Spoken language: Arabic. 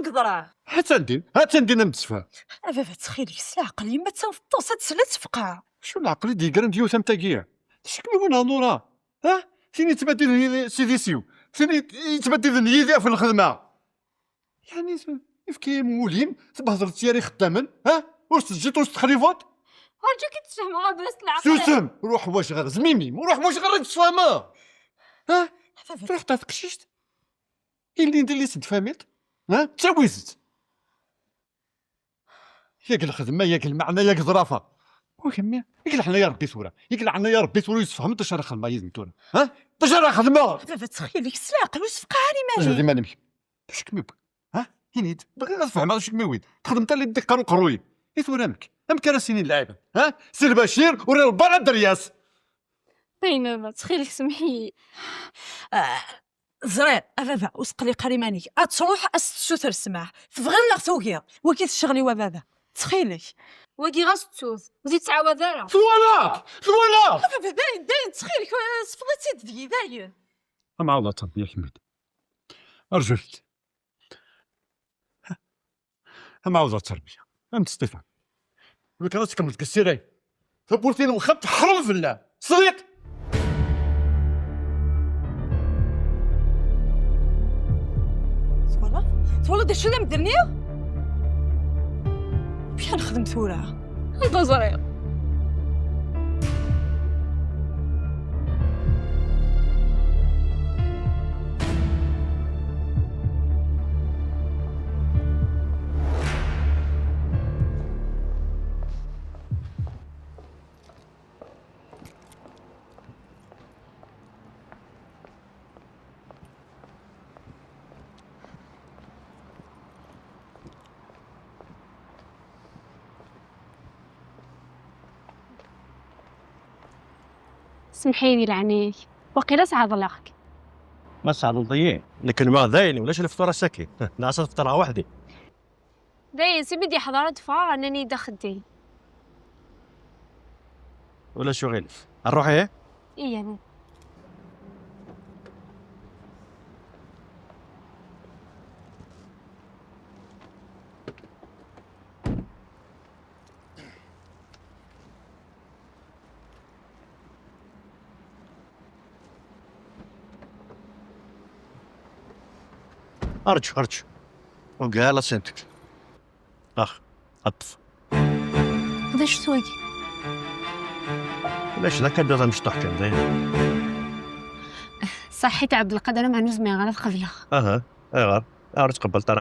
القدرة هات ندير نتفاهم. بابا تخيلي العقل يما تنفطوسة تسلت تفقع. شو العقل دي كرنت يو ثم تاكيا تشكي من نورا ها فين تبدل سيديسيو فين يتبدل يديا في الخدمه يعني كي مولين تبهضر تياري خدامن ها واش تجي توش تخليفات ارجوك تفهموا بس العقل سوسن روح واش غير زميمي وروح واش غير تفهمها ها تروح تقشيشت اللي ندير لي سد فاميت ها تاويزت ياك الخدمه ياك المعنى ياك ظرافه وكمي يقلعنا يا ربي ثورة يقلعنا يا ربي ثورة يفهم انت شرا خدمه يزنتونا ها انت شرا خدمه بابا تخيلي العقل واش فقعاني مالي مالي ما نمشي واش كميوك ها هينيت بغي نفهم واش كميوين تخدم انت اللي دير قروي ثورة امك راه سنين لعيبه ها سي البشير ورا البرا درياس بينما تخيلي سمحي زرير بابا وسقلي قريماني تروح استشوثر السماح تبغي نغثوكيا وكي تشغلي بابا تخيلي وكي غاستوث وزيد تعاود راه ثوالا بابا باين تخيلي صفغتي تدي باين ما عوضة يا حميد ارجلت ما عوضة التربيه فهمت ستيفان لك راسك كملت كسيري فبورتين وخبت حرم في الله صديق والله داك الشيء اللي مدرنيه بيان نخدم ثوره البزرية سمحيني لعنيك وقيلا سعد الله ما سعد الضيين لكن ما ذايني ولاش الفطوره ساكي ناس فطرها وحدي داين سي بدي حضرت فار انني دخلتي ولا شو غيلف نروح ايه يعني ارجو وقال سنتك اخ اطف هذا شو سويتي ليش ذاك الدوزة مش تحكم زين صحيت عبد القادر مع نزمي غلط قبلها اها اي غير ارجع قبلت